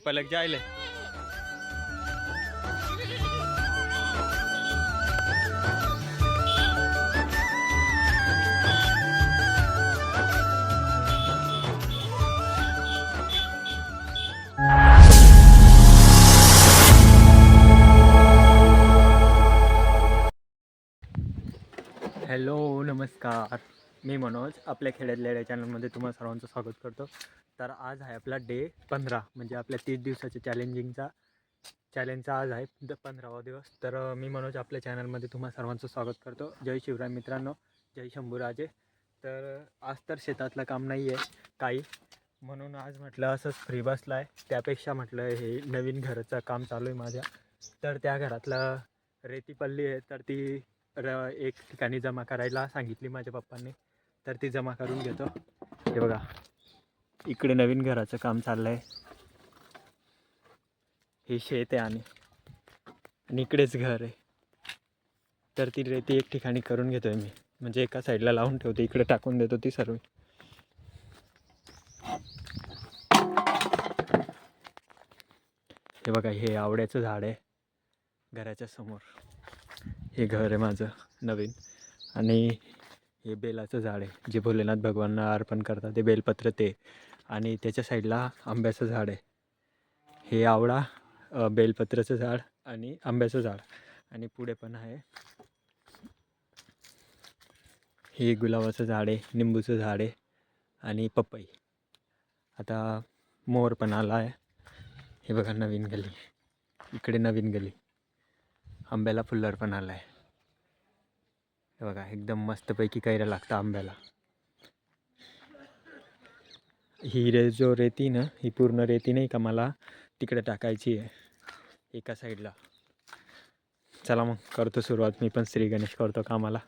पलक जायले hello नमस्कार, मी मनोज आपल्या खेड्यात लेड्या चॅनलमध्ये तुम्हाला सर्वांचं स्वागत करतो. तर आज आहे आपला डे 15, म्हणजे आपल्या 30 दिवसाच्या चॅलेंजचा आज आहे 15वा दिवस. तर मी मनोज आपल्या चॅनलमध्ये तुम्हाला सर्वांचं स्वागत करतो. जय शिवराय मित्रांनो, जय शंभूराजे. तर आज तर शेतातलं काम नाही आहे काही, म्हणून आज म्हटलं असंच फ्री बसला आहे. त्यापेक्षा म्हटलं हे नवीन घराचं काम चालू आहे माझ्या, तर त्या घरातला रेती पडली आहे, तर ती एक ठिकाणी जमा करायला सांगितली माझ्या पप्पांनी, तर ती जमा करून घेतो. हे बघा, इकडे नवीन घराचं काम चाललं आहे. हे शेत आहे आणि इकडेच घर आहे. तर ती रेती एक ठिकाणी करून घेतोय मी, म्हणजे एका साईडला लावून ठेवतो, इकडे टाकून देतो ती सर्व. हे बघा, हे आवड्याचं झाड आहे घराच्या समोर. हे घर आहे माझं नवीन. आणि हे बेलाचं झाड आहे, जे भोलेनाथ भगवानना अर्पण करतात, ते बेलपत्र ते. आणि त्याच्या साईडला आंब्याचं झाड आहे. हे आवळा, बेलपत्राचं झाड आणि आंब्याचं झाड. आणि पुढे पण आहे हे गुलाबाचं झाड आहे, निंबूचं झाड आहे आणि पपई. आता मोर पण आला आहे. हे बघा, नवीन गली, इकडे नवीन गली. आंब्याला फुल्लर पण आला आहे. हे बघा, एकदम मस्तपैकी कैऱ्या लागतं आंब्याला. ही जो रेती ना, ही पूर्ण रेती नाही का, मला तिकडे टाकायची आहे एका साईडला. चला मग करतो सुरुवात. मी पण श्री गणेश करतो कामाला.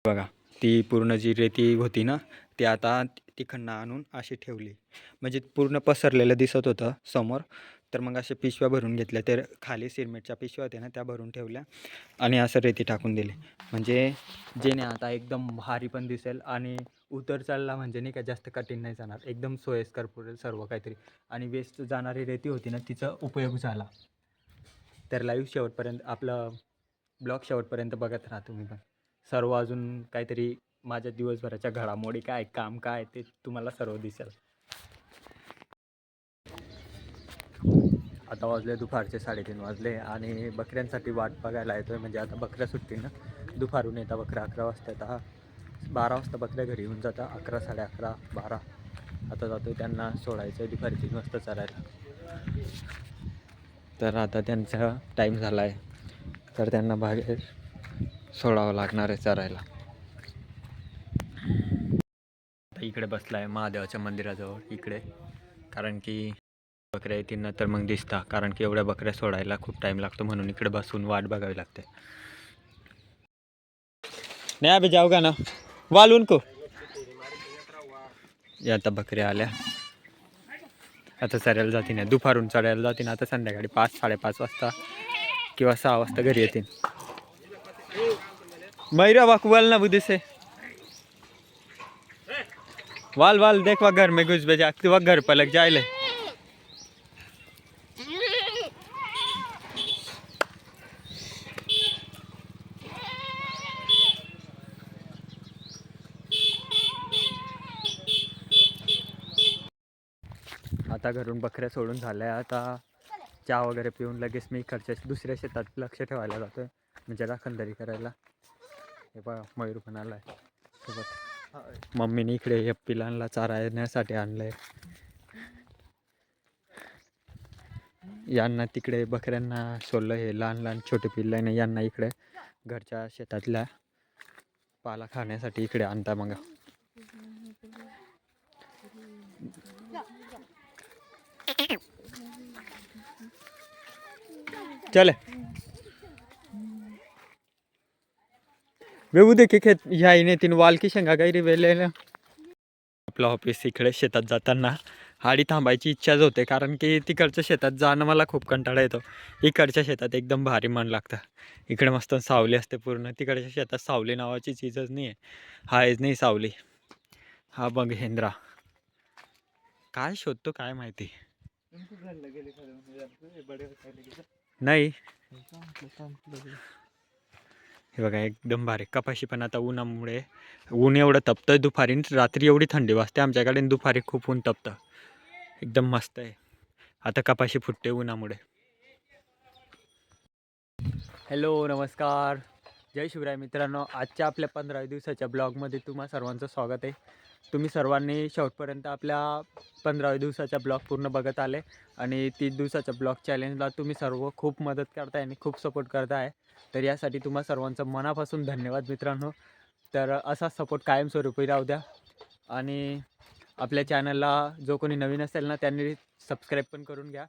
बघा, ती पूर्ण जी रेती होती ना, ती आता तिकडनं आणून अशी ठेवली, म्हणजे पूर्ण पसरलेलं दिसत होतं समोर. तर मग अशा पिशव्या भरून घेतल्या, तर खाली सिमेंटच्या पिशव्या होत्या ना, त्या भरून ठेवल्या आणि असं रेती टाकून दिली, म्हणजे जेणे आता एकदम भारी पण दिसेल आणि उतर चालला, म्हणजे नाही का जास्त कठीण नाही जाणार, एकदम सोयीस्कर पुरेल सर्व काहीतरी. आणि वेस्ट जाणारी रेती होती ना, तिचा उपयोग झाला. तर लाईव्ह शेवटपर्यंत, आपलं ब्लॉग शेवटपर्यंत बघत राहा तुम्ही पण. सर्व अजून काहीतरी माझ्या दिवसभराच्या घडामोडी काय, काम काय, ते तुम्हाला सर्व दिसेल. आता वाजले दुपारचे 3:30 वाजले आणि बकऱ्यांसाठी वाट बघायला येतोय. म्हणजे आता बकऱ्या सुट्टी ना, दुपारून येतात बकऱ्या 11 वाजता. आता 12 वाजता बकऱ्या घरी येऊन जातात, 11, 11:30, 12. आता जातोय त्यांना सोडायचं आहे दुपारी 3 वाजता चरायला. तर आता त्यांचा टाईम झाला आहे, तर त्यांना बाहेर सोडावं लागणार आहे चरायला. आता इकडे बसला आहे महादेवाच्या मंदिराजवळ इकडे, कारण की बकऱ्या येतील ना तर मग दिसता, कारण की एवढ्या बकऱ्या सोडायला खूप टाईम लागतो, म्हणून इकडे बसून वाट बघावी लागते. नाही अभि जाऊ का ना वालून को. या आता बकऱ्या आल्या, आता चरायला जातील ना, दुपारून चढायला जातील आता संध्याकाळी 5, 5:30 वाजता किंवा 6 वाजता घरी येतील. मैरा वाकू वाल ना बुद्धि से वाल वाल देख वा घर में घुस बजा वा घर पलक जायले. आता घरून बकऱ्या सोडून झाल्या, आता चहा वगैरे पिऊन लगेच मी इकडच्या दुसऱ्या शेतात लक्ष ठेवायला जातोय, म्हणजे राखणदारी करायला. हे बघा, मयूर पण आला आहे सोबत. मम्मीने इकडे हे पिलांना चारण्यासाठी आणलंय. यांना तिकडे बकऱ्यांना सोडलं, हे लहान लहान छोटे पिल्लं आहे ना, यांना इकडे घरच्या शेतातल्या पाला खाण्यासाठी इकडे आणता. मग चल वेऊ दे की खेत ह्या इने तीन वाल की शेंगा काही रे वेलेलं. आपलं ऑफिस इकडे शेतात जाताना हाडी थांबायची इच्छाच होते, कारण की तिकडच्या शेतात जाणं मला खूप कंटाळा येतो. इकडच्या शेतात एकदम भारी मन लागतं. इकडे मस्त सावली असते पूर्ण, तिकडच्या शेतात सावली नावाची चीजच नाही आहे. हायच नाही सावली. हा बघ हेंद्रा काय शोधतो काय माहिती. नाही हे बघा एकदम भारी कपाशी, पण आता उन्हामुळे ऊन एवढं तपतं दुपारी, रात्री एवढी थंडी वाजते आमच्याकडे, दुपारी खूप ऊन तपतं. एकदम मस्त आहे. आता कपाशी फुटते उन्हामुळे. हॅलो नमस्कार जय शिवराय मित्रांनो, आजच्या आपल्या 15 दिवसाच्या ब्लॉगमध्ये तुम्हा सर्वांचं स्वागत आहे. तुम्ही सर्वांनी शेवटपर्यंत आपल्या 15 दिवसाचा ब्लॉग पूर्ण बघत आले आणि 30 दिवसाच्या ब्लॉग चॅलेंजला तुम्ही सर्व खूप मदत करताय आणि खूप सपोर्ट करताय. तर यासाठी तुम्हा सर्वांचं मनापासून धन्यवाद मित्रांनो. तर असा सपोर्ट कायमस्वरूपी राहू द्या आणि आपल्या चॅनलला जो कोणी नवीन असेल ना त्यांनी सबस्क्राईब पण करून घ्या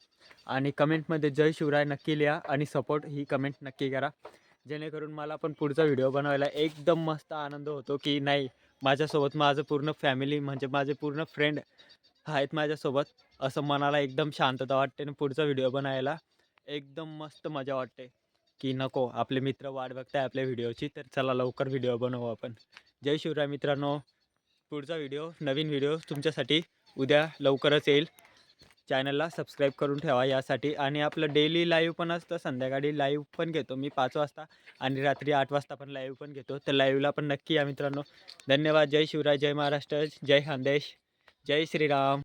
आणि कमेंटमध्ये जय शिवराय नक्की लिहा आणि सपोर्ट ही कमेंट नक्की करा, जेणेकरून मला पण पुढचा व्हिडिओ बनवायला एकदम मस्त आनंद होतो की नाही माझ्यासोबत माझं पूर्ण फॅमिली म्हणजे माझे पूर्ण फ्रेंड आहेत माझ्यासोबत, असं मनाला एकदम शांतता वाटते आणि पुढचा व्हिडिओ बनायला एकदम मस्त मजा वाटते की नको आपले मित्र वाट बघताय आपल्या व्हिडिओची, तर चला लवकर व्हिडिओ बनवू आपण. जय शिवराय मित्रांनो. पुढचा व्हिडिओ नवीन व्हिडिओ तुमच्यासाठी उद्या लवकरच येईल. चॅनलला सबस्क्राईब करून ठेवा यासाठी. आणि आपलं डेली लाईव्ह पण असतं, संध्याकाळी लाईव्ह पण घेतो मी 5 वाजता आणि रात्री 8 वाजता पण लाईव्ह पण घेतो, तर लाईव्हला पण नक्की या मित्रांनो. धन्यवाद. जय शिवराय, जय महाराष्ट्र, जय खानदेश, जय श्रीराम.